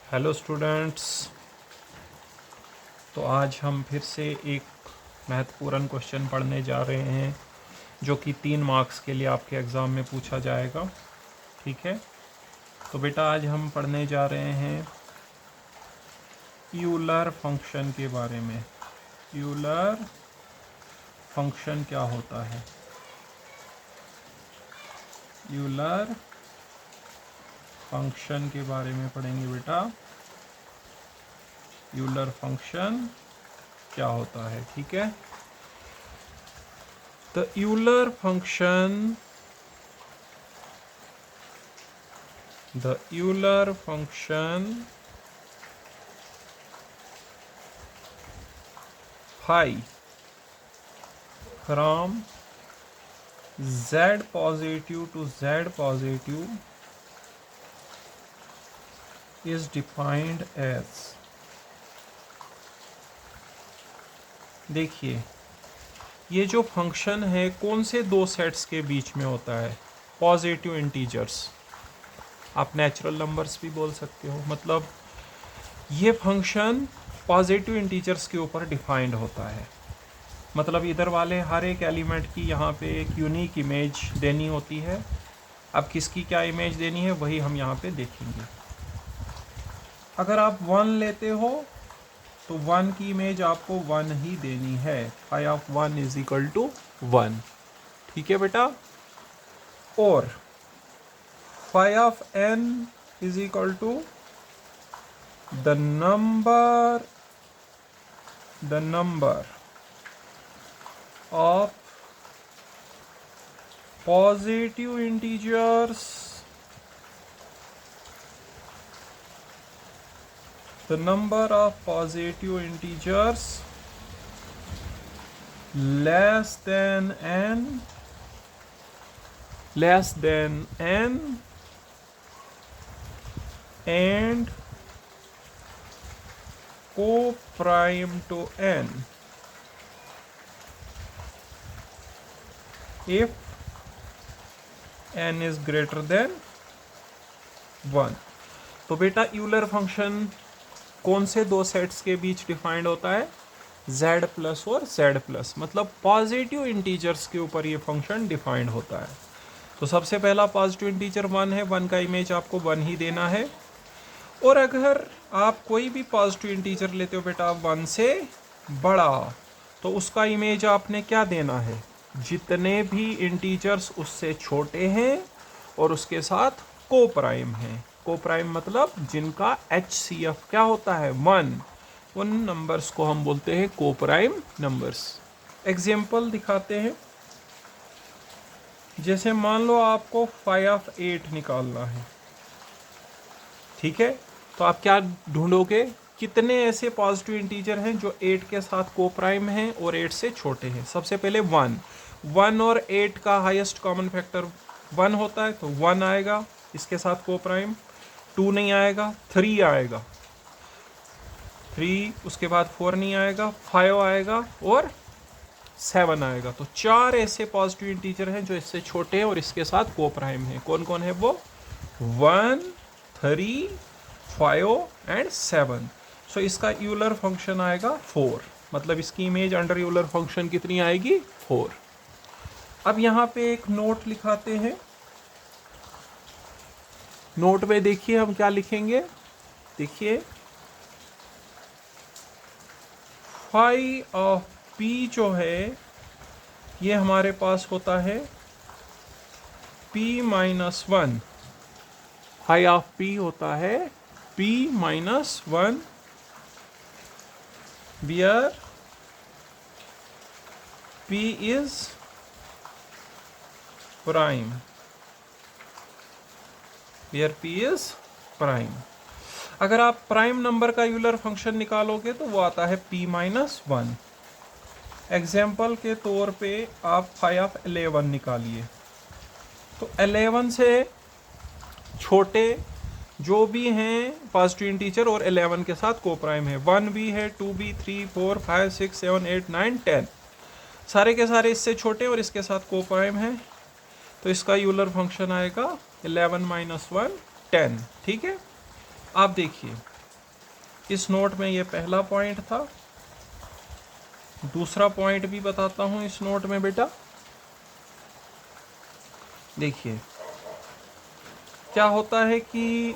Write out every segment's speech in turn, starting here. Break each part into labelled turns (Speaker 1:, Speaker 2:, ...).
Speaker 1: Hello students. तो आज हम फिर से एक महत्वपूर्ण क्वेश्चन पढ़ने जा रहे हैं जो कि 3 मार्क्स के लिए आपके एग्ज़ाम में पूछा जाएगा। ठीक है, तो बेटा आज हम पढ़ने जा रहे हैं यूलर फंक्शन के बारे में। यूलर फंक्शन क्या होता है? यूलर फंक्शन के बारे में पढ़ेंगे बेटा। यूलर फंक्शन क्या होता है? ठीक है, the Euler function phi from z positive to z positive is defined as, देखिए ये जो फंक्शन है कौन से दो सेट्स के बीच में होता है? पॉजिटिव इंटीजर्स, आप नेचुरल नंबर्स भी बोल सकते हो। मतलब ये फंक्शन पॉजिटिव इंटीजर्स के ऊपर डिफाइंड होता है। मतलब इधर वाले हर एक एलिमेंट की यहाँ पे एक यूनिक इमेज देनी होती है। अब किसकी क्या इमेज देनी है वही हम यहाँ पे देखेंगे। अगर आप 1 लेते हो तो 1 की इमेज आपको 1 ही देनी है। Phi of 1 is equal to 1। ठीक है बेटा। और phi of n is equal to the number of positive integers, the number of positive integers less than n and co-prime to n if n is greater than 1। तो बेटा Euler function कौन से दो sets के बीच defined होता है? z plus और z plus, मतलब पॉजिटिव इंटीजर्स के ऊपर ये फंक्शन डिफाइंड होता है। तो सबसे पहला पॉजिटिव इंटीजर 1 है, 1 का इमेज आपको 1 ही देना है। और अगर आप कोई भी पॉजिटिव इंटीजर लेते हो बेटा 1 से बड़ा, तो उसका इमेज आपने क्या देना है? जितने भी इंटीजर्स उससे छोटे हैं और उसके साथ को प्राइम हैं। को प्राइम मतलब जिनका HCF क्या होता है? 1। उन नंबर्स को हम बोलते हैं को प्राइम नंबर्स। एग्जाम्पल दिखाते हैं। जैसे मान लो आपको फाई ऑफ 8 निकालना है। ठीक है, तो आप क्या ढूंढोगे? कितने ऐसे पॉजिटिव इंटीजर हैं जो 8 के साथ को प्राइम हैं और 8 से छोटे हैं? सबसे पहले 1 और 8 का हाईएस्ट कॉमन फैक्टर 1 होता है, तो 1 आएगा इसके साथ को प्राइम। 2 नहीं आएगा, 3 आएगा, 3 उसके बाद 4 नहीं आएगा, 5 आएगा और 7 आएगा। तो 4 ऐसे पॉजिटिव इंटीजर हैं जो इससे छोटे हैं और इसके साथ को प्राइम है। कौन कौन है वो? 1, 3, 5 एंड 7। सो इसका यूलर फंक्शन आएगा 4। मतलब इसकी इमेज अंडर यूलर फंक्शन कितनी आएगी? 4। अब यहाँ पे एक नोट लिखाते हैं। नोट में देखिए हम क्या लिखेंगे। देखिए फाई ऑफ p जो है ये हमारे पास होता है p-1। फाई ऑफ p होता है p-1 where p is prime, where p is prime। अगर आप प्राइम नंबर का यूलर फंक्शन निकालोगे तो वो आता है p-1। एग्जाम्पल के तौर पे आप फाई ऑफ 11 निकालिए। तो 11 से छोटे जो भी हैं पॉजिटिव इंटीजर और 11 के साथ को प्राइम है, 1 भी है, 2 भी, 3, 4, 5, 6, 7, 8, 9, 10, सारे के सारे इससे छोटे और इसके साथ को प्राइम है। तो इसका यूलर फंक्शन आएगा 11 - 1 10। ठीक है, आप देखिए इस नोट में ये पहला पॉइंट था। दूसरा पॉइंट भी बताता हूं इस नोट में बेटा। देखिए क्या होता है कि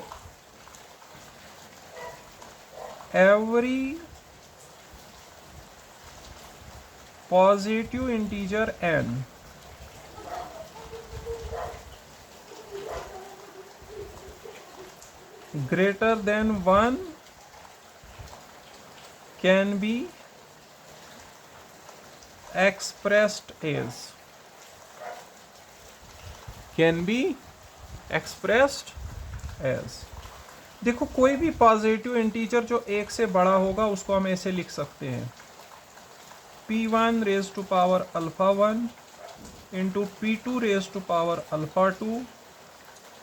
Speaker 1: every positive integer n greater than 1 can be expressed as देखो कोई भी पॉजिटिव इंटीजर जो एक से बड़ा होगा उसको हम ऐसे लिख सकते हैं p1 raise to power alpha 1 into p2 raise to power alpha 2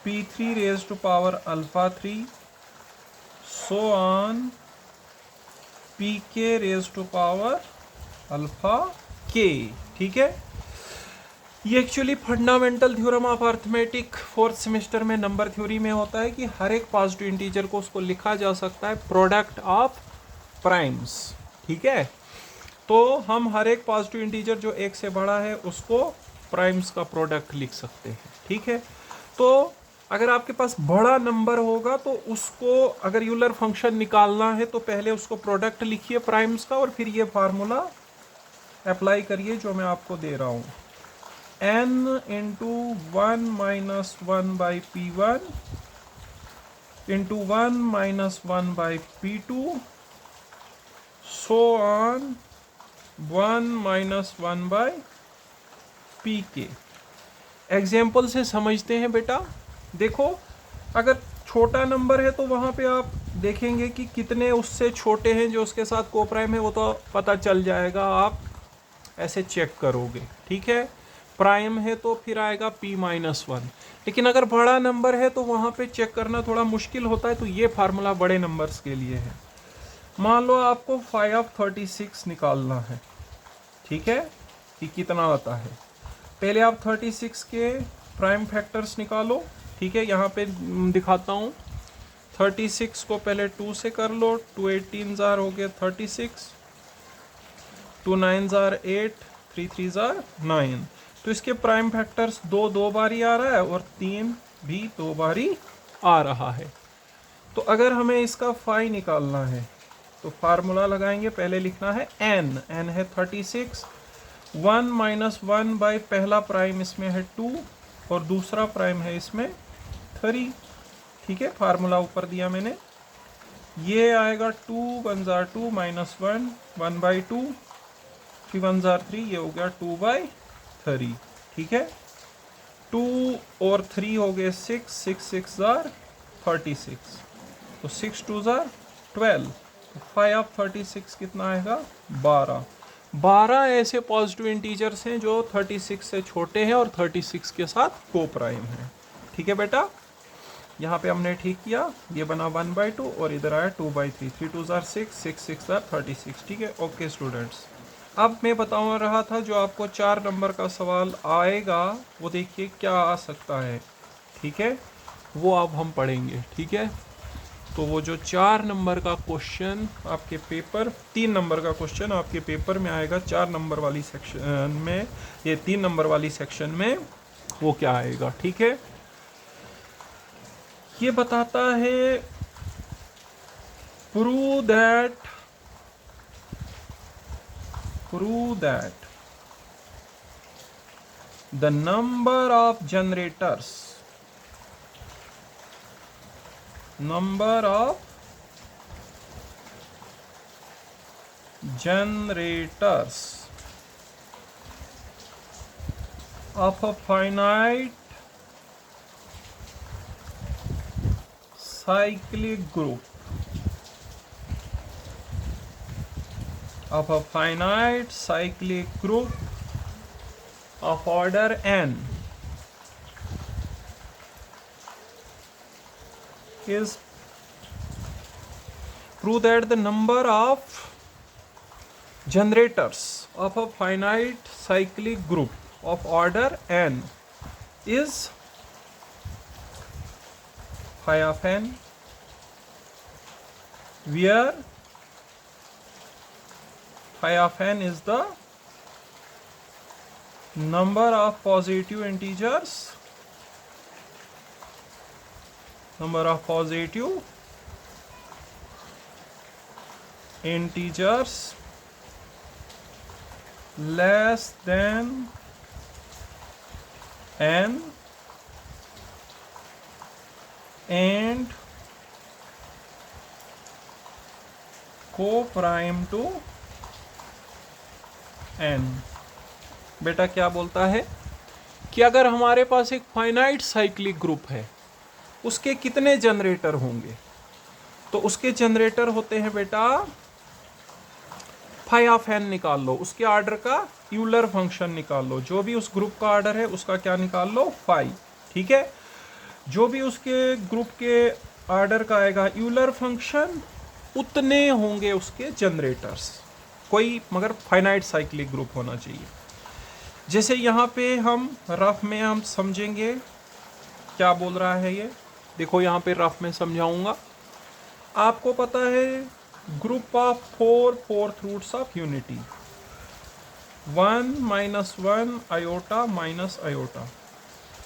Speaker 1: p3 raise to power alpha 3 so on pk raise to power alpha k। ठीक है, ये actually fundamental theorem of arithmetic fourth semester में number theory में होता है कि हर एक positive integer को उसको लिखा जा सकता है प्रोडक्ट ऑफ प्राइम्स। ठीक है, तो हम हर एक पॉजिटिव इंटीजर जो एक से बड़ा है उसको प्राइम्स का प्रोडक्ट लिख सकते हैं। ठीक है, तो अगर आपके पास बड़ा नंबर होगा तो उसको अगर यूलर फंक्शन निकालना है तो पहले उसको प्रोडक्ट लिखिए प्राइम्स का और फिर ये फार्मूला अप्लाई करिए जो मैं आपको दे रहा हूँ। n into 1 minus 1 by p1 into 1 minus 1 by p2 so on 1 minus 1 by pk। Example से समझते हैं बेटा। देखो अगर छोटा नंबर है तो वहाँ पे आप देखेंगे कि कितने उससे छोटे हैं जो उसके साथ को प्राइम है, वो तो पता चल जाएगा, आप ऐसे चेक करोगे। ठीक है, प्राइम है तो फिर आएगा p माइनस 1, लेकिन अगर बड़ा नंबर है तो वहाँ पे चेक करना थोड़ा मुश्किल होता है, तो ये फार्मूला बड़े नंबर्स के लिए है। मान लो आपको 5/36 निकालना है। ठीक है, कि कितना आता है, पहले आप 36 के प्राइम फैक्टर्स निकालो। ठीक है, यहाँ पे दिखाता हूँ। 36 को पहले 2 से कर लो, 2 18 जार हो गया 36, 2 9 जार 8, 3 3 जार 9। तो इसके प्राइम फैक्टर्स दो बारी आ रहा है और 3 भी 2 बारी आ रहा है। तो अगर हमें इसका फाई निकालना है तो फार्मूला लगाएंगे, पहले लिखना है n है 36, 1 माइनस 1 बाई पहला प्राइम इसमें है 2 और दूसरा प्राइम है इसमें 3। ठीक है, फार्मूला ऊपर दिया मैंने, ये आएगा 2 1 जार 2 माइनस 1 1 बाई 2, 3 1 जार 3, ये हो गया 2 बाई 3। ठीक है, 2 और 3 हो गए 6, 6 6 जार 36, तो 6 2 जार 12, 5/36 कितना आएगा 12। 12 ऐसे पॉजिटिव इंटीजर्स हैं जो 36 से छोटे हैं और 36 के साथ को प्राइम है। ठीक है बेटा, यहाँ पे हमने ठीक किया, ये बना 1/2 और इधर आया 2/3, 3 2 जार 6, 6 6 जार 36। ठीक है, ओके स्टूडेंट्स, अब मैं बता रहा था जो आपको 4 नंबर का सवाल आएगा वो देखिए क्या आ सकता है। ठीक है, वो अब हम पढ़ेंगे। ठीक है, तो वो जो 4 नंबर का क्वेश्चन आपके पेपर, 3 नंबर का क्वेश्चन आपके पेपर में आएगा 4 नंबर वाली सेक्शन में, ये 3 नंबर वाली सेक्शन में वो क्या आएगा। ठीक है, ये बताता है prove that the number of generators of a finite cyclic group of order n is prove that the number of generators of a finite cyclic group of order n is phi of n where phi of n is the number of positive integers, less than n and co-prime to n। बेटा क्या बोलता है कि अगर हमारे पास एक finite cyclic group है, उसके कितने जनरेटर होंगे? तो उसके जनरेटर होते हैं बेटा, फाई ऑफ एन निकाल लो, उसके ऑर्डर का यूलर फंक्शन निकाल लो, जो भी उस ग्रुप का ऑर्डर है उसका क्या निकाल लो, फाई। ठीक है, जो भी उसके ग्रुप के ऑर्डर का आएगा यूलर फंक्शन, उतने होंगे उसके जनरेटर्स। कोई मगर फाइनाइट साइक्लिक ग्रुप होना चाहिए। जैसे यहाँ पे हम रफ में हम समझेंगे क्या बोल रहा है ये, देखो यहाँ पे रफ में समझाऊंगा। आपको पता है group of fourth roots of unity, 1 - 1 iota minus iota,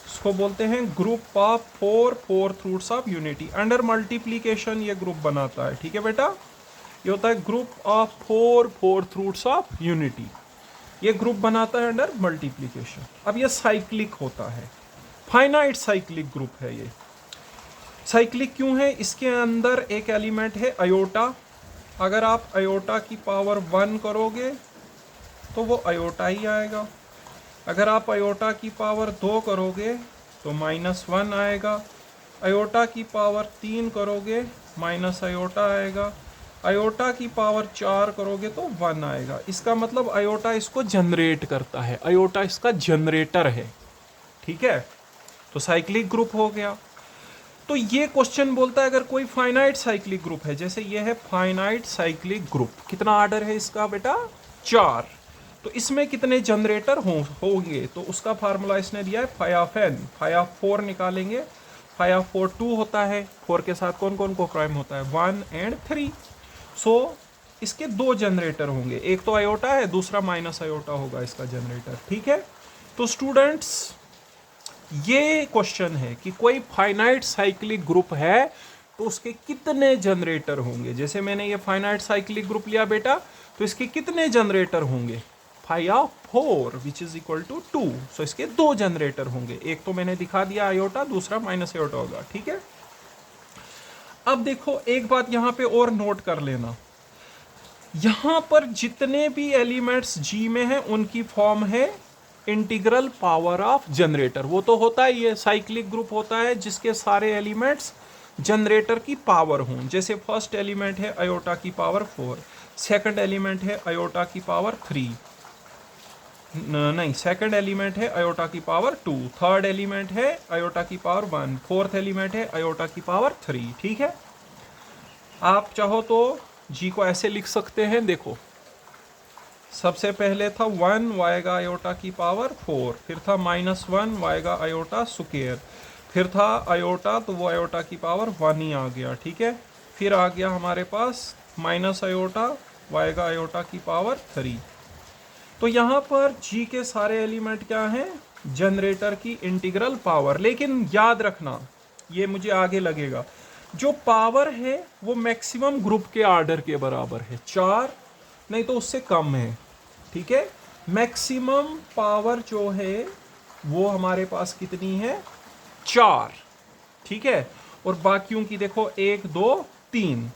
Speaker 1: इसको बोलते हैं group of fourth roots of unity. Under multiplication ये ग्रुप बनाता है। ठीक है बेटा, ये होता है group of fourth roots of unity, ये ग्रुप बनाता है अंडर मल्टीप्लीकेशन। अब ये साइक्लिक होता है, फाइनाइट साइक्लिक ग्रुप है। ये साइक्लिक क्यों है? इसके अंदर एक एलिमेंट है अयोटा। अगर आप अयोटा की पावर 1 करोगे तो वो अयोटा ही आएगा। अगर आप अयोटा की पावर 2 करोगे तो -1 आएगा। अयोटा की पावर 3 करोगे माइनस अयोटा आएगा। अयोटा की पावर 4 करोगे तो 1 आएगा। इसका मतलब अयोटा इसको जनरेट करता है, अयोटा इसका जनरेटर है। ठीक है, तो साइक्लिक ग्रुप हो गया। तो ये क्वेश्चन बोलता है अगर कोई फाइनाइट साइक्लिक ग्रुप है, जैसे ये है फाइनाइट साइक्लिक ग्रुप, कितना ऑर्डर है इसका बेटा? 4। तो इसमें कितने जनरेटर होंगे? तो उसका फार्मूला इसने दिया है phi of N. Phi of 4 निकालेंगे, फाई ऑफ 4 2 होता है, 4 के साथ कौन कौन को प्राइम होता है? 1 और 3। सो इसके 2 जनरेटर होंगे, एक तो अयोटा है, दूसरा माइनस अयोटा होगा इसका जनरेटर। ठीक है, तो स्टूडेंट्स ये क्वेश्चन है कि कोई फाइनाइट साइक्लिक ग्रुप है तो उसके कितने जनरेटर होंगे। जैसे मैंने ये फाइनाइट साइक्लिक ग्रुप लिया बेटा, तो इसके कितने जनरेटर होंगे? Phi of 4 which is equal to 2। So इसके 2 जनरेटर होंगे, एक तो मैंने दिखा दिया अयोटा, दूसरा माइनस अयोटा होगा। ठीक है, अब देखो एक बात यहां पे और नोट कर लेना, यहां पर जितने भी एलिमेंट्स जी में हैं उनकी फॉर्म है इंटीग्रल पावर ऑफ जनरेटर। वो तो होता ही है, साइक्लिक ग्रुप होता है जिसके सारे एलिमेंट्स जनरेटर की पावर हों। जैसे फर्स्ट एलिमेंट है अयोटा की पावर 4, सेकंड एलिमेंट है अयोटा की पावर 3, नहीं सेकंड एलिमेंट है अयोटा की पावर 2, थर्ड एलिमेंट है अयोटा की पावर 1, फोर्थ एलिमेंट है अयोटा की पावर 3। ठीक है, आप चाहो तो जी को ऐसे लिख सकते हैं। देखो सबसे पहले था 1 आएगा अयोटा की पावर 4, फिर था -1 आएगा अयोटा स्क्वायर, फिर था अयोटा तो वो अयोटा की पावर 1 ही आ गया। ठीक है, फिर आ गया हमारे पास माइनस अयोटा आएगा अयोटा की पावर 3। तो यहाँ पर जी के सारे एलिमेंट क्या हैं? जनरेटर की इंटीग्रल पावर। लेकिन याद रखना, ये मुझे आगे लगेगा, जो पावर है वो मैक्सिमम ग्रुप के ऑर्डर के बराबर है, 4 नहीं तो उससे कम है। ठीक है, मैक्सिमम पावर जो है वो हमारे पास कितनी है? 4। ठीक है, और बाकियों की देखो 1 2 3।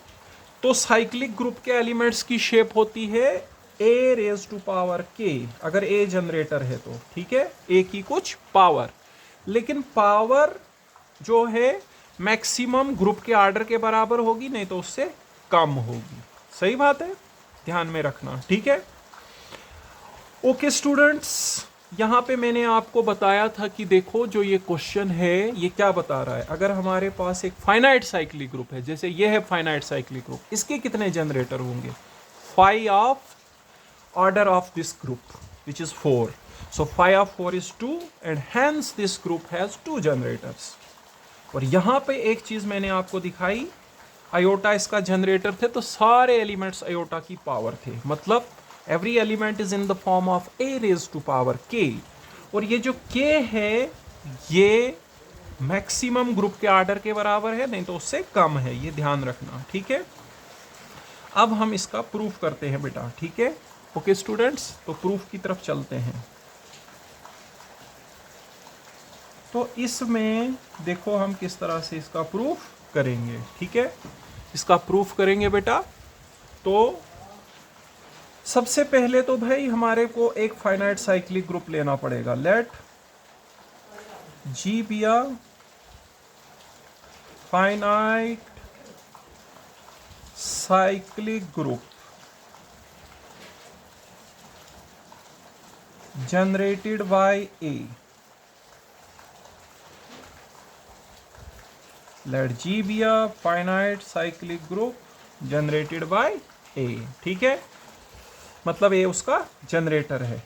Speaker 1: तो साइक्लिक ग्रुप के एलिमेंट्स की शेप होती है a raise to power k, अगर a जनरेटर है तो। ठीक है, a की कुछ पावर, लेकिन पावर जो है मैक्सिमम ग्रुप के ऑर्डर के बराबर होगी, नहीं तो उससे कम होगी। सही बात है, ध्यान में रखना। ठीक है, ओके स्टूडेंट्स, यहाँ पे मैंने आपको बताया था कि देखो जो ये क्वेश्चन है ये क्या बता रहा है। अगर हमारे पास एक फाइनाइट साइक्लिक ग्रुप है, जैसे ये है फाइनाइट साइक्लिक ग्रुप, इसके कितने जनरेटर होंगे? Phi of order of this group which is 4. So phi of 4 is 2 and hence this group has 2 generators. और यहाँ पे एक चीज मैंने आपको दिखाई आयोटा इसका जनरेटर थे तो सारे एलिमेंट्स आयोटा की पावर थे, मतलब every element is in the form of A raise to power K. और ये जो के है ये मैक्सिमम ग्रुप के आर्डर के बराबर है, नहीं तो उससे कम है, ये ध्यान रखना, ठीक है। अब हम इसका प्रूफ करते हैं बेटा, ठीक है। ओके स्टूडेंट्स, तो प्रूफ की तरफ चलते हैं। तो इसमें देखो हम किस तरह से इसका प्रूफ करेंगे, ठीक है। इसका प्रूफ करेंगे बेटा, तो सबसे पहले तो भाई हमारे को एक फाइनाइट साइक्लिक ग्रुप लेना पड़ेगा। Let G be a finite cyclic group generated by A. Let G be a finite cyclic group generated by A, ठीक है। मतलब A उसका जनरेटर है,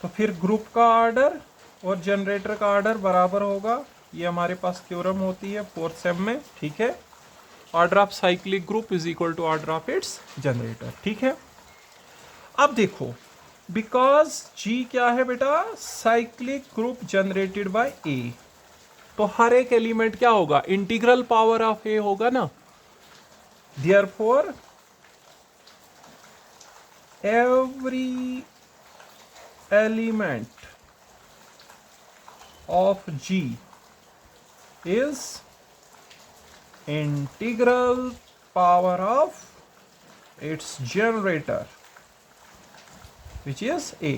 Speaker 1: तो फिर ग्रुप का ऑर्डर और जनरेटर का ऑर्डर बराबर होगा। ये हमारे पास थ्योरम होती है फोर्थ सेम में, ठीक है। Order of cyclic group is equal to order of its generator, ठीक है। अब देखो, बिकॉज जी क्या है बेटा, cyclic group generated by A, तो हर एक एलिमेंट क्या होगा, इंटीग्रल पावर ऑफ ए होगा ना। Therefore every element of G is integral power of its generator which is A,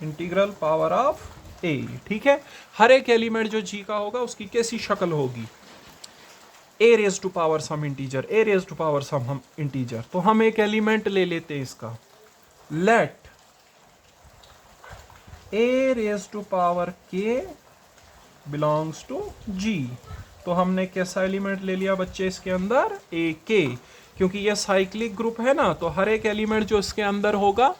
Speaker 1: integral power of A, ठीक है। हर एक एलिमेंट जो जी का होगा उसकी कैसी शक्ल होगी, A raise to power some integer, A raise to power some हम इंटीजर। तो हम एक एलिमेंट ले लेते हैं इसका, let A raise to power K belongs to G. तो हमने कैसा एलिमेंट ले लिया बच्चे इसके अंदर, ए के, क्योंकि ये साइक्लिक ग्रुप है ना, तो हर एक एलिमेंट जो इसके अंदर होगा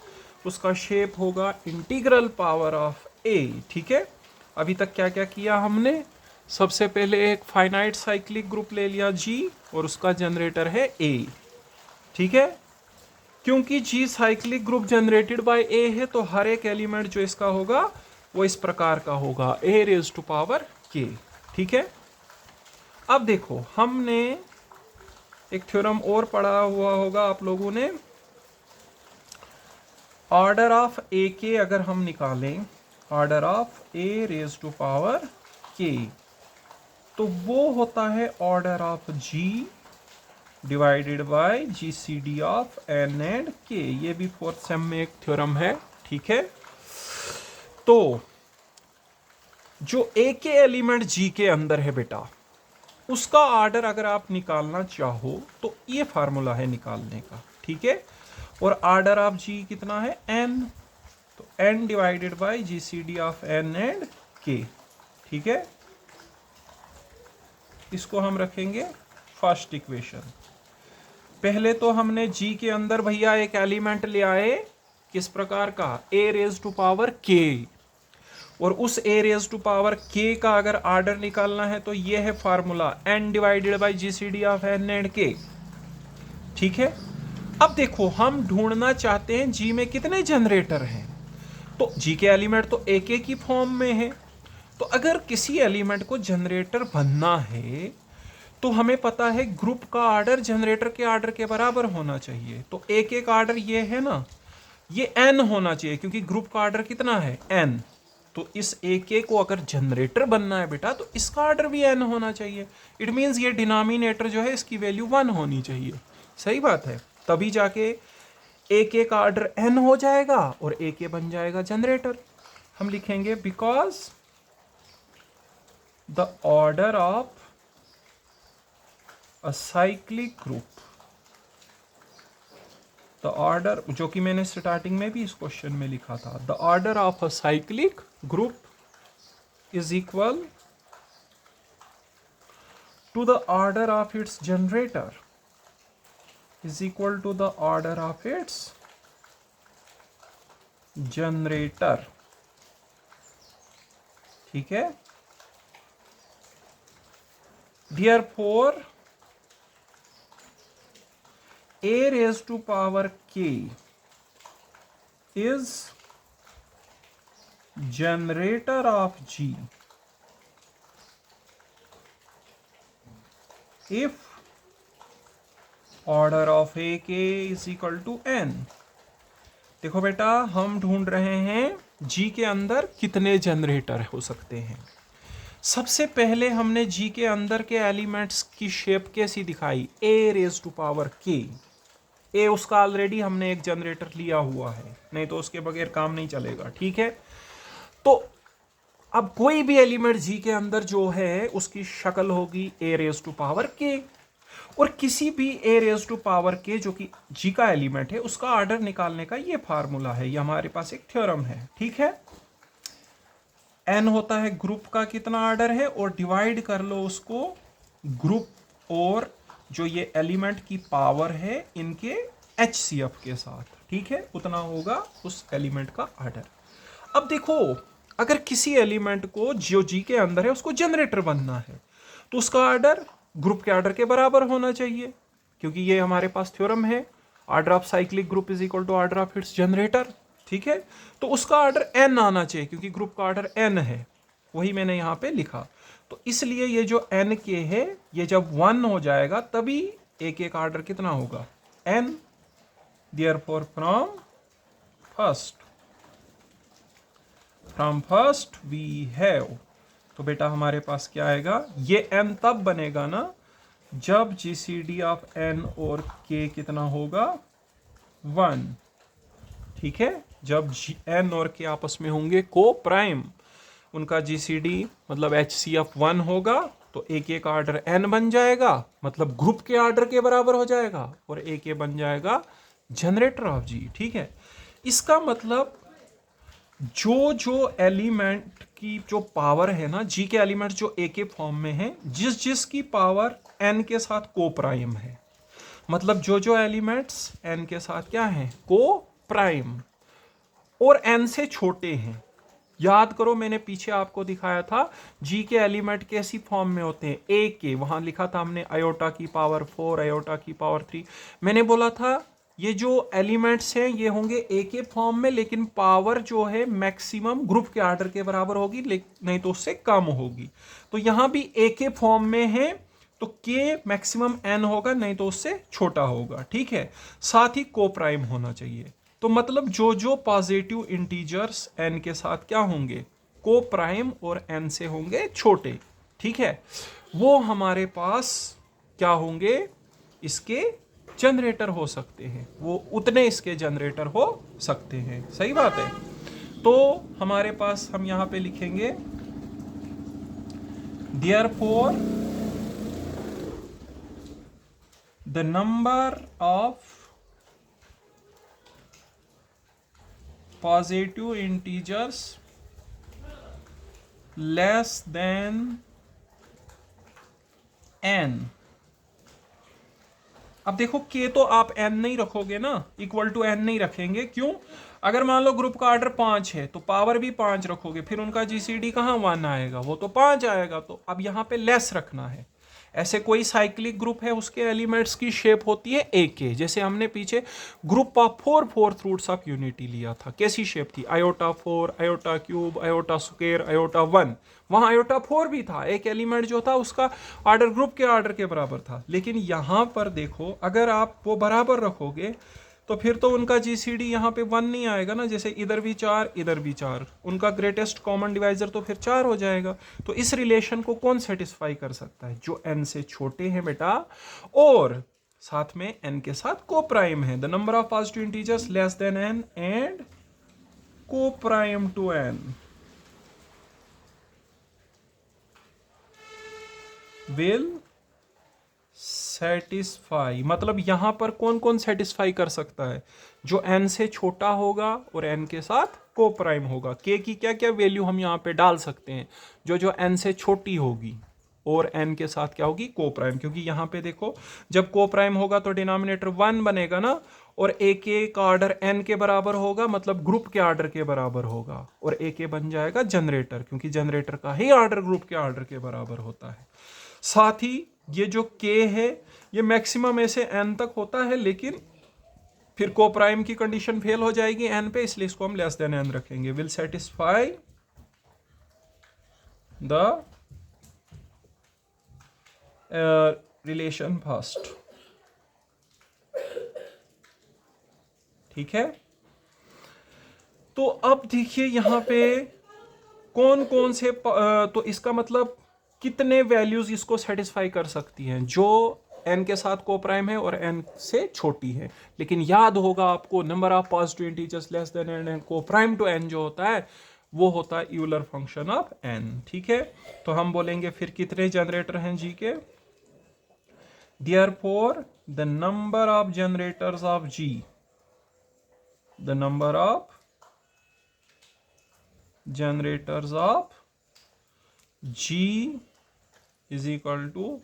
Speaker 1: उसका शेप होगा इंटीग्रल पावर ऑफ ए, ठीक है। अभी तक क्या क्या किया हमने, सबसे पहले एक फाइनाइट साइक्लिक ग्रुप ले लिया जी और उसका जनरेटर है ए, ठीक है। क्योंकि जी साइक्लिक ग्रुप जनरेटेड बाय ए है तो हर एक एलिमेंट जो इसका होगा वो इस प्रकार का होगा, ए रेज टू पावर के, ठीक है। अब देखो हमने एक थ्योरम और पढ़ा हुआ होगा आप लोगों ने, ऑर्डर ऑफ ए के अगर हम निकालें, order of A raise to power K, तो वो होता है order of G divided by G C D of N and K. ये भी फोर्थ सेम में एक थ्योरम है, ठीक है। तो जो ए के एलिमेंट जी के अंदर है बेटा, उसका ऑर्डर अगर आप निकालना चाहो तो ये फार्मूला है निकालने का, ठीक है। और ऑर्डर ऑफ जी कितना है, एन, तो N divided by G C D of N and K, ठीक है। इसको हम रखेंगे फर्स्ट इक्वेशन। पहले तो हमने जी के अंदर भैया एक एलिमेंट ले आए, किस प्रकार का, ए रेज टू पावर के, और उस ए रेज टू पावर के का अगर ऑर्डर निकालना है तो ये है formula, N divided by G C D of N and K, ठीक है। अब देखो हम ढूंढना चाहते हैं जी में कितने जनरेटर हैं, तो जी के एलिमेंट तो एक एक ही फॉर्म में है, तो अगर किसी एलिमेंट को जनरेटर बनना है तो हमें पता है ग्रुप का ऑर्डर जनरेटर के ऑर्डर के बराबर होना चाहिए। तो एक एक ऑर्डर ये है ना, ये n होना चाहिए क्योंकि ग्रुप का ऑर्डर कितना है, n। तो इस एक एक को अगर जनरेटर बनना है बेटा तो इसका ऑर्डर भी n होना चाहिए। इट मीन्स ये डिनोमिनेटर जो है इसकी वैल्यू 1 होनी चाहिए, सही बात है। तभी जाके एक एक ऑर्डर n हो जाएगा और एक ये बन जाएगा जनरेटर। हम लिखेंगे because the order of a cyclic group, the order जो कि मैंने स्टार्टिंग में भी इस क्वेश्चन में लिखा था, the order of a cyclic group is equal to the order of its generator is equal to the order of its generator, ठीक है। Therefore a raised to power k is generator of G if order of ak is equal to n। देखो बेटा, हम ढूंढ रहे हैं G के अंदर कितने जनरेटर हो सकते हैं। सबसे पहले हमने G के अंदर के एलिमेंट्स की शेप कैसी दिखाई, a raise to power k। a उसका ऑलरेडी हमने एक जनरेटर लिया हुआ है, नहीं तो उसके बगैर काम नहीं चलेगा, ठीक है। तो अब कोई भी एलिमेंट G के अंदर जो है उसकी शक्ल होगी a raise to power k, और किसी भी a raise to power k जो कि G का एलिमेंट है उसका ऑर्डर निकालने का ये फार्मूला है, ये हमारे पास एक थ्योरम है, ठीक है। n होता है ग्रुप का कितना ऑर्डर है, और डिवाइड कर लो उसको ग्रुप और जो ये एलिमेंट की पावर है इनके HCF के साथ, ठीक है, उतना होगा उस एलिमेंट का ऑर्डर। अब देखो, अगर किसी एलिमेंट को जो G के अंदर है उसको जनरेटर बनना है तो उसका ऑर्डर ग्रुप के ऑर्डर के बराबर होना चाहिए, क्योंकि ये हमारे पास थ्योरम है, order of cyclic group is equal to order of its generator, ठीक है। तो उसका ऑर्डर n आना चाहिए, क्योंकि ग्रुप का ऑर्डर n है, वही मैंने यहां पे लिखा। तो इसलिए ये जो n के है ये जब 1 हो जाएगा तभी एक एक ऑर्डर कितना होगा, n। Therefore from first we have, तो बेटा हमारे पास क्या आएगा, ये n तब बनेगा ना जब GCD ऑफ n और k कितना होगा, 1, ठीक है। जब n और k आपस में होंगे को प्राइम, उनका GCD मतलब HCF 1 होगा, तो एक एक ऑर्डर n बन जाएगा, मतलब ग्रुप के ऑर्डर के बराबर हो जाएगा, और एक बन जाएगा जनरेटर ऑफ G, ठीक है। इसका मतलब जो जो एलिमेंट की जो पावर है ना, G के एलिमेंट जो A के फॉर्म में है, जिस जिस की पावर n के साथ को प्राइम है, मतलब जो जो एलिमेंट्स n के साथ क्या है, को प्राइम और n से छोटे हैं। याद करो, मैंने पीछे आपको दिखाया था G के एलिमेंट कैसी फॉर्म में होते हैं, A के, वहां लिखा था हमने आयोटा की पावर 4, आयोटा की पावर 3। मैंने बोला था ये जो एलिमेंट्स हैं ये होंगे A के फॉर्म में, लेकिन पावर जो है मैक्सिमम ग्रुप के ऑर्डर के बराबर होगी, नहीं तो उससे कम होगी। तो यहां भी A के फॉर्म में है तो K मैक्सिमम n होगा, नहीं तो उससे छोटा होगा, ठीक है। साथ ही को प्राइम होना चाहिए, तो मतलब जो जो पॉजिटिव इंटीजर्स n के साथ क्या होंगे, को प्राइम और n से होंगे छोटे, ठीक है, वो हमारे पास क्या होंगे, इसके जनरेटर हो सकते हैं, वो उतने इसके जनरेटर हो सकते हैं, सही बात है। तो हमारे पास हम यहां पे लिखेंगे therefore the number of positive integers less than n। अब देखो k तो आप n नहीं रखोगे ना, इक्वल टू n नहीं रखेंगे, क्यों, अगर मान लो ग्रुप का ऑर्डर 5 है तो पावर भी 5 रखोगे, फिर उनका GCD कहाँ 1 आएगा, वो तो 5 आएगा। तो अब यहाँ पे लेस रखना है। ऐसे कोई साइक्लिक ग्रुप है उसके एलिमेंट्स की शेप होती है AK, जैसे हमने पीछे group of 4 fourth roots of unity लिया था, कैसी शेप थी, iota 4, iota cube, iota square, iota 1। वहां आयोटा 4 भी था, एक एलिमेंट जो था उसका ऑर्डर ग्रुप के ऑर्डर के बराबर था। लेकिन यहां पर देखो, अगर आप वो बराबर रखोगे तो फिर तो उनका GCD यहाँ पे 1 नहीं आएगा ना, जैसे इधर भी 4 इधर भी 4, उनका ग्रेटेस्ट कॉमन डिवाइजर तो फिर 4 हो जाएगा। तो इस रिलेशन को कौन सेटिस्फाई कर सकता है, जो n से छोटे हैं बेटा, और साथ में n के साथ को प्राइम है। The number of positive integers less than n and coprime to n will satisfy, मतलब यहां पर कौन कौन सेटिस्फाई कर सकता है, जो n से छोटा होगा और n के साथ को प्राइम होगा। k की क्या क्या वैल्यू हम यहां पे डाल सकते हैं, जो जो n से छोटी होगी और n के साथ क्या होगी, को प्राइम, क्योंकि यहां पे देखो जब को प्राइम होगा तो डिनोमिनेटर 1 बनेगा ना, और AK का ऑर्डर n के बराबर होगा, मतलब ग्रुप के ऑर्डर के बराबर होगा, और AK बन जाएगा जनरेटर, क्योंकि जनरेटर का ही ऑर्डर ग्रुप के ऑर्डर के बराबर होता है। साथ ही ये जो k है ये मैक्सिमम ऐसे n तक होता है, लेकिन फिर कोप्राइम की कंडीशन फेल हो जाएगी n पे, इसलिए इसको हम लेस देन n रखेंगे। Will satisfy the relation first. ठीक है, तो अब देखिए यहां पे कौन कौन से तो इसका मतलब कितने वैल्यूज इसको सेटिस्फाई कर सकती हैं जो n के साथ कोप्राइम है और n से छोटी है। लेकिन याद होगा आपको, number of positive integers less than n and coprime to n जो होता है वो होता है यूलर फंक्शन ऑफ n। ठीक है, तो हम बोलेंगे फिर कितने जनरेटर हैं g के। Therefore the number of generators of g, the number of generators of g is equal to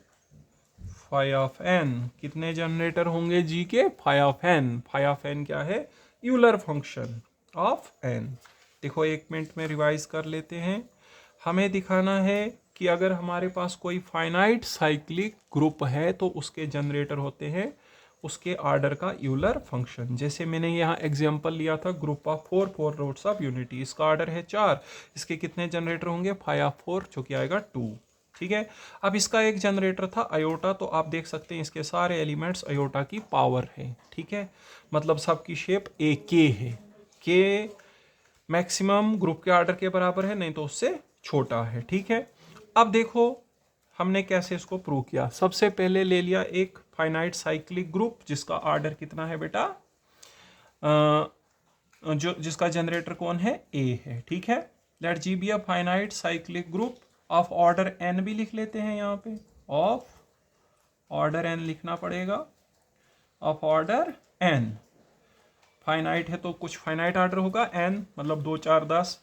Speaker 1: phi of n। कितने जनरेटर होंगे g के? Phi of n। Phi of n क्या है? Euler function of n। देखो एक minute में revise कर लेते हैं। हमें दिखाना है कि अगर हमारे पास कोई फाइनाइट साइक्लिक ग्रुप है तो उसके जनरेटर होते हैं उसके आर्डर का यूलर फंक्शन। जैसे मैंने यहाँ एग्जांपल लिया था group of 4 roots of unity, इसका आर्डर है 4, इसके कितने जनरेटर होंगे? फाई ऑफ 4 जो कि आएगा 2। ठीक है, अब इसका एक जनरेटर था अयोटा, तो आप देख सकते हैं इसके सारे एलिमेंट्स अयोटा की पावर है। ठीक है, मतलब सबकी शेप ए के है। के मैक्सिमम ग्रुप के आर्डर के बराबर है, नहीं तो उससे छोटा है। ठीक है, अब देखो हमने कैसे इसको प्रूव किया। सबसे पहले ले लिया एक फाइनाइट साइक्लिक ग्रुप जिसका आर्डर कितना है बेटा, जो जिसका जनरेटर कौन है? ए है। ठीक है, let G be a finite cyclic group of order n भी लिख लेते हैं यहाँ पे, ऑफ ऑर्डर एन लिखना पड़ेगा, ऑफ ऑर्डर एन। फाइनाइट है तो कुछ फाइनाइट ऑर्डर होगा, एन मतलब 2 4 10,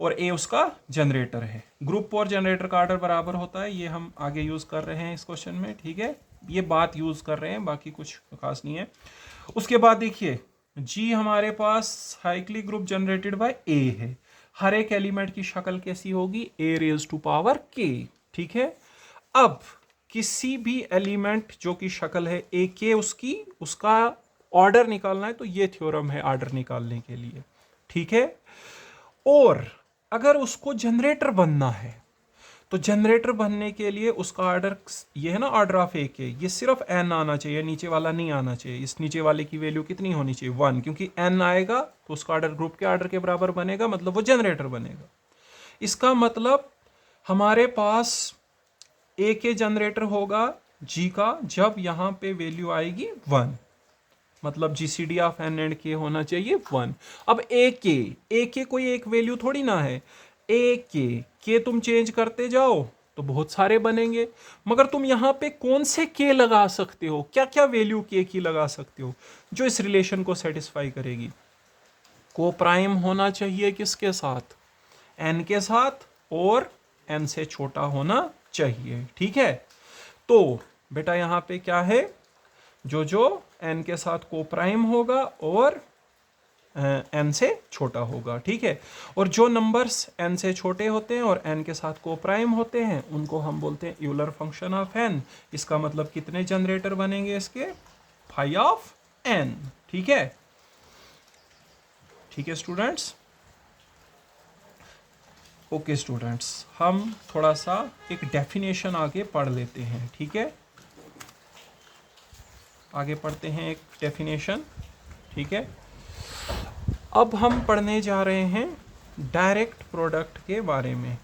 Speaker 1: और ए उसका जनरेटर है। ग्रुप और जनरेटर का ऑर्डर बराबर होता है, ये हम आगे यूज कर रहे हैं इस क्वेश्चन में। ठीक है, ये बात यूज कर रहे हैं, बाकी कुछ खास नहीं है। उसके बाद देखिए जी हमारे पास साइक्लिक ग्रुप जनरेटेड बाय ए है। हर एक एलिमेंट की शक्ल कैसी होगी? ए रेज टू पावर के। ठीक है, अब किसी भी एलिमेंट जो की शक्ल है ए के उसका ऑर्डर निकालना है तो ये थ्योरम है ऑर्डर निकालने के लिए। ठीक है, और अगर उसको जनरेटर बनना है तो जनरेटर बनने के लिए उसका ऑर्डर, ये है ना ऑर्डर ऑफ ए के, ये सिर्फ एन आना चाहिए, नीचे वाला नहीं आना चाहिए। इस नीचे वाले की वैल्यू कितनी होनी चाहिए? 1, क्योंकि एन आएगा तो उसका ऑर्डर ग्रुप के ऑर्डर के बराबर बनेगा, मतलब वो जनरेटर बनेगा। इसका मतलब हमारे पास ए के जनरेटर होगा जी का जब यहां पे वैल्यू आएगी 1, मतलब जीसीडी ऑफ एन एंड के होना चाहिए 1। अब ए के कोई एक वैल्यू थोड़ी ना है, ए के तुम चेंज करते जाओ तो बहुत सारे बनेंगे, मगर तुम यहां पे कौन से के लगा सकते हो? क्या क्या वैल्यू के की लगा सकते हो जो इस रिलेशन को सेटिस्फाई करेगी? को प्राइम होना चाहिए किसके साथ? एन के साथ, और एन से छोटा होना चाहिए। ठीक है, तो बेटा यहां पे क्या है? जो एन के साथ को प्राइम होगा और एन से छोटा होगा। ठीक है, और जो नंबर्स एन से छोटे होते हैं और एन के साथ को प्राइम होते हैं उनको हम बोलते हैं यूलर फंक्शन ऑफ एन। इसका मतलब कितने जनरेटर बनेंगे इसके? Phi of n. ठीक है, ठीक है स्टूडेंट्स। ओके स्टूडेंट्स, हम थोड़ा सा एक डेफिनेशन आगे पढ़ लेते हैं। ठीक है, आगे पढ़ते हैं एक डेफिनेशन। ठीक है, अब हम पढ़ने जा रहे हैं डायरेक्ट प्रोडक्ट के बारे में।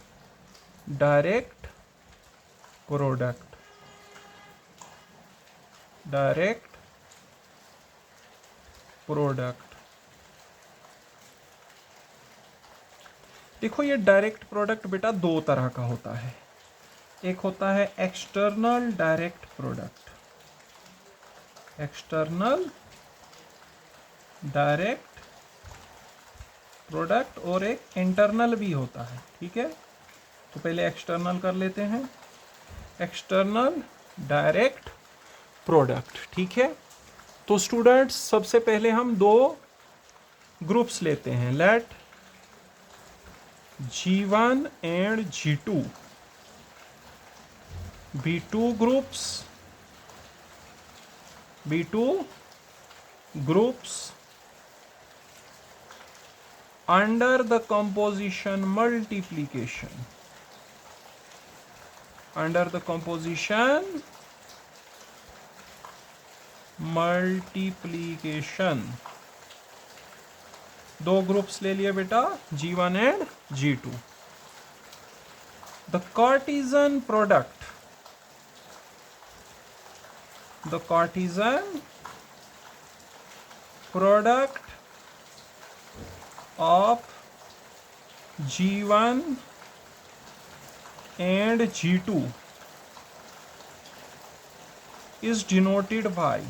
Speaker 1: Direct product, direct product. देखो ये डायरेक्ट प्रोडक्ट बेटा दो तरह का होता है। एक होता है external direct product, external direct product, और एक इंटरनल भी होता है। ठीक है, तो पहले एक्सटर्नल कर लेते हैं, एक्सटर्नल डायरेक्ट प्रोडक्ट। ठीक है, तो स्टूडेंट्स सबसे पहले हम दो ग्रुप्स लेते हैं, let G1 and G2 B2 groups under the composition multiplication, under the composition multiplication. दो ग्रुप्स ले लिए बेटा, G1 and G2. The Cartesian product of G1 and G2 is denoted by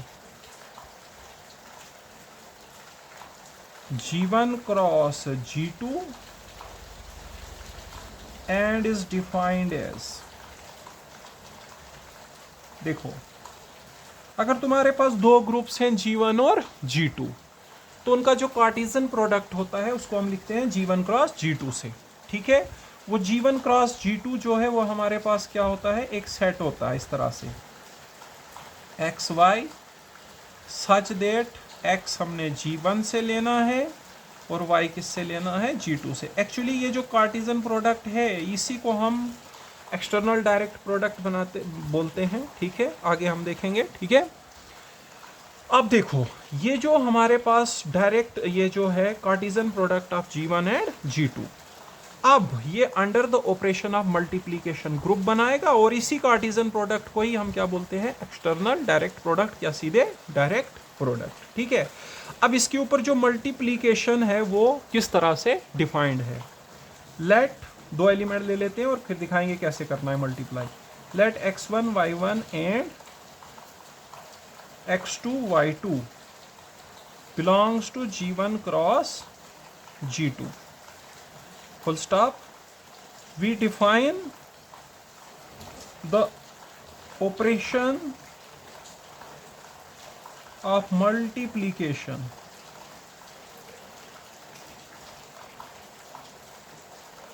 Speaker 1: G1 cross G2 and is defined as. देखो, अगर तुम्हारे पास दो groups हैं G1 और G2, तो उनका जो कार्टेशियन प्रोडक्ट होता है उसको हम लिखते हैं G1 क्रॉस G2 से. ठीक है, वो G1 क्रॉस G2 जो है वो हमारे पास क्या होता है, एक सेट होता है इस तरह से x y, such that x हमने G1 से लेना है और y किससे लेना है, G2 से. एक्चुअली ये जो कार्टेशियन प्रोडक्ट है इसी को हम एक्सटर्नल डायरेक्ट प्रोडक्ट बोलते हैं. ठीक है, आगे हम देखेंगे. ठीक है, अब देखो ये जो हमारे पास डायरेक्ट ये जो है Cartesian product of G1 and G2, अब ये under the operation of multiplication group बनाएगा और इसी कार्टेशियन प्रोडक्ट को ही हम क्या बोलते हैं, एक्सटर्नल डायरेक्ट प्रोडक्ट या सीधे डायरेक्ट प्रोडक्ट. ठीक है, अब इसके ऊपर जो मल्टीप्लीकेशन है वो किस तरह से डिफाइंड है. लेट दो एलिमेंट ले लेते हैं और फिर दिखाएंगे कैसे करना है multiply. Let x1 y1 and x2 y2 belongs to G1 cross G2. Full stop. We define the operation of multiplication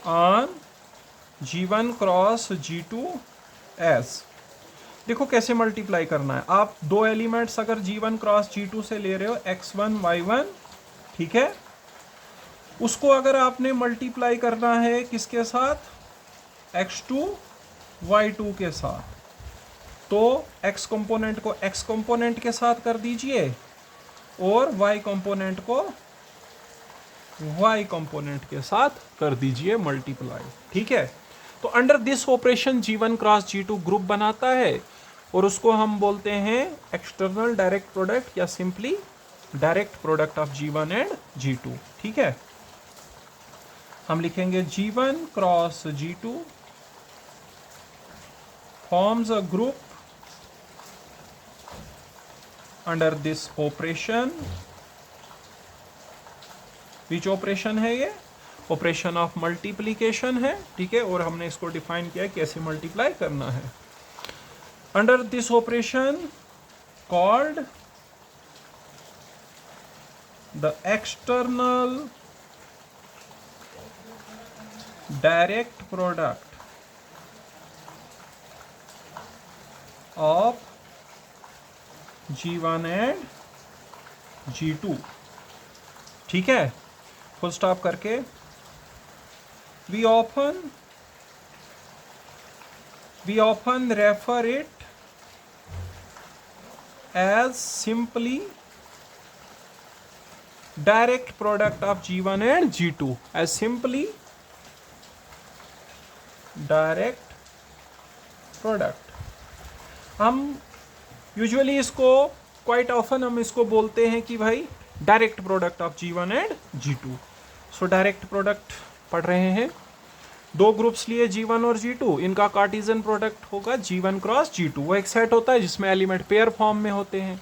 Speaker 1: on G1 cross G2 as. देखो कैसे मल्टीप्लाई करना है. आप दो एलिमेंट्स अगर G1 क्रॉस G2 से ले रहे हो x1 y1, ठीक है, उसको अगर आपने मल्टीप्लाई करना है किसके साथ, x2 y2 के साथ, तो x कंपोनेंट को x कंपोनेंट के साथ कर दीजिए और y कंपोनेंट को y कंपोनेंट के साथ कर दीजिए मल्टीप्लाई. ठीक है, तो under this operation G1 cross G2 group बनाता है और उसको हम बोलते हैं एक्सटर्नल डायरेक्ट प्रोडक्ट या simply direct product of G1 and G2. ठीक है, हम लिखेंगे G1 cross G2 forms a group under this operation. Which operation है ये, ऑपरेशन ऑफ मल्टीप्लीकेशन है. ठीक है, और हमने इसको डिफाइन किया कैसे मल्टीप्लाई करना है. Under this operation called the external direct product of G1 and G2. ठीक है, फुल स्टॉप करके. we often refer it as simply direct product of G1 and G2, as simply direct product. हम usually इसको quite often हम इसको बोलते हैं कि भाई direct product of G1 and G2. So direct product पढ़ रहे हैं, दो ग्रुप्स लिए G1 और G2, इनका कार्टेशियन प्रोडक्ट होगा G1 क्रॉस G2. वो एक सेट होता है जिसमें एलिमेंट पेयर फॉर्म में होते हैं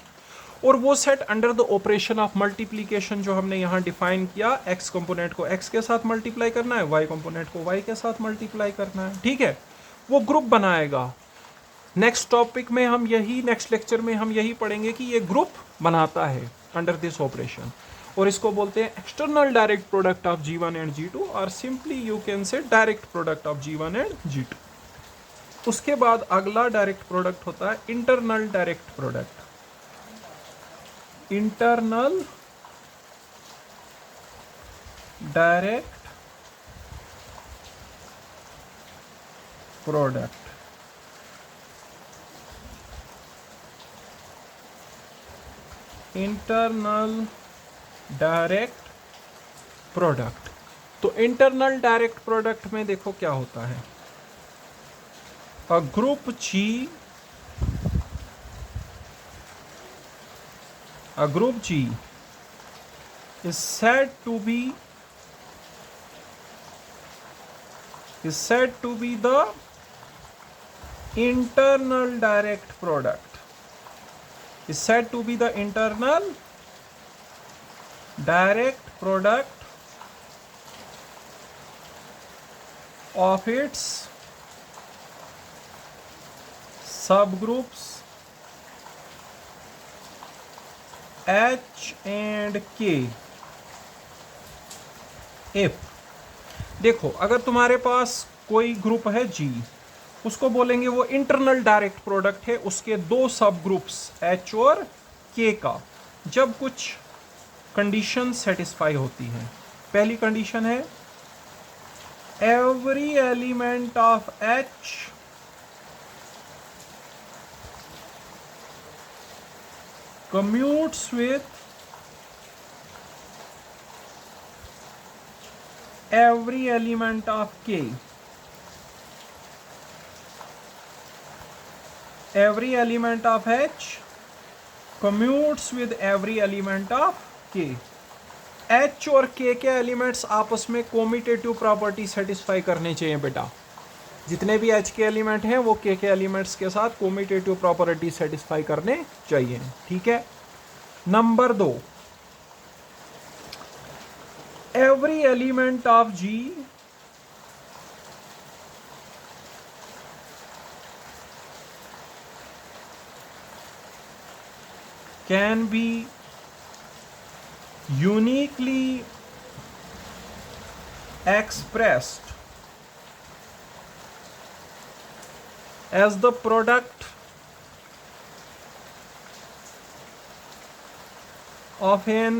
Speaker 1: और वो set under the operation of multiplication जो हमने यहाँ डिफाइन किया, x कंपोनेंट को x के साथ मल्टीप्लाई करना है, y कंपोनेंट को y के साथ मल्टीप्लाई करना है. ठीक है, वो ग्रुप बनाएगा. नेक्स्ट टॉपिक में हम यही, नेक्स्ट लेक्चर में हम यही पढ़ेंगे कि ये ग्रुप बनाता है अंडर दिस ऑपरेशन और इसको बोलते हैं external direct product of G1 and G2 और simply you can say direct product of G1 and G2. उसके बाद अगला डायरेक्ट प्रोडक्ट होता है internal direct product. Internal direct product. Internal direct product. तो इंटरनल डायरेक्ट प्रोडक्ट में देखो क्या होता है, a group G, a group G is said to be the internal direct product, is said to be the internal direct product of its subgroups H and K if, देखो अगर तुम्हारे पास कोई group है G, उसको बोलेंगे वो internal direct product है उसके दो सब ग्रुप्स H और K का, जब कुछ कंडीशन सेटिस्फाई होती है। पहली कंडीशन है every element of H commutes with every element of K. Every element of H commutes with every element of K. H और K के एलिमेंट्स आपस में कोमिटेटिव प्रॉपर्टी सेटिस्फाई करने चाहिए बेटा। जितने भी H के एलिमेंट हैं वो K के एलिमेंट्स के साथ कोमिटेटिव प्रॉपर्टी सेटिस्फाई करने चाहिए, ठीक है। Number 2, every element of G can be uniquely expressed as the product of an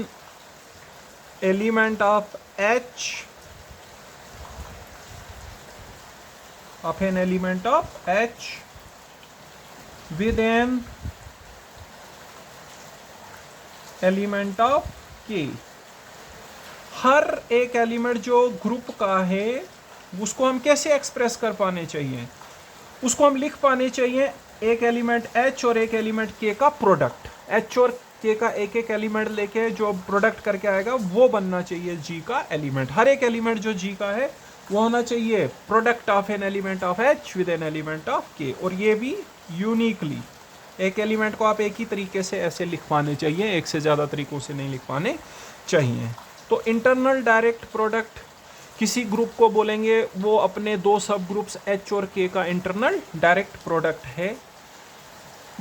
Speaker 1: element of H, of an element of H with an element of K। हर एक element जो group का है उसको हम कैसे एक्सप्रेस कर पाने चाहिए, उसको हम लिख पाने चाहिए एक एलिमेंट H और एक एलिमेंट K का प्रोडक्ट। H और K का एक एक एलिमेंट लेके जो प्रोडक्ट करके आएगा वो बनना चाहिए G का एलिमेंट। हर एक एलिमेंट जो G का है वो होना चाहिए product of an element of H with N element of K, और ये भी यूनिकली। एक एलिमेंट को आप एक ही तरीके से ऐसे लिख पाने चाहिए, एक से ज़्यादा तरीकों से नहीं लिख पाने चाहिए। तो इंटरनल डायरेक्ट प्रोडक्ट किसी ग्रुप को बोलेंगे वो अपने दो सब ग्रुप्स H और K का इंटरनल डायरेक्ट प्रोडक्ट है,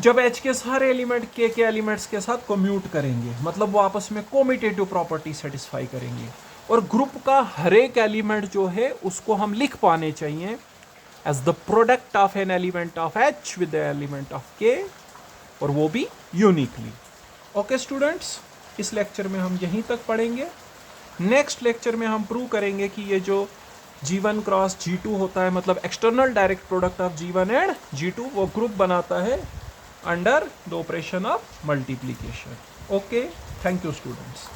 Speaker 1: जब H के सारे एलिमेंट K के एलिमेंट्स के साथ कम्यूट करेंगे, मतलब वो आपस में कोमिटेटिव प्रॉपर्टी सेटिस्फाई करेंगे, और ग्रुप का हर एक एलिमेंट जो है उसको हम लिख पाने चाहिए as the product of an element of H with the element of K, और वो भी यूनिकली। ओके स्टूडेंट्स, इस लेक्चर में हम यहीं तक पढ़ेंगे। नेक्स्ट लेक्चर में हम प्रूव करेंगे कि ये जो G1 क्रॉस G2 होता है, मतलब external direct product of G1 and G2, वो ग्रुप बनाता है under the operation of multiplication. Okay, thank you students.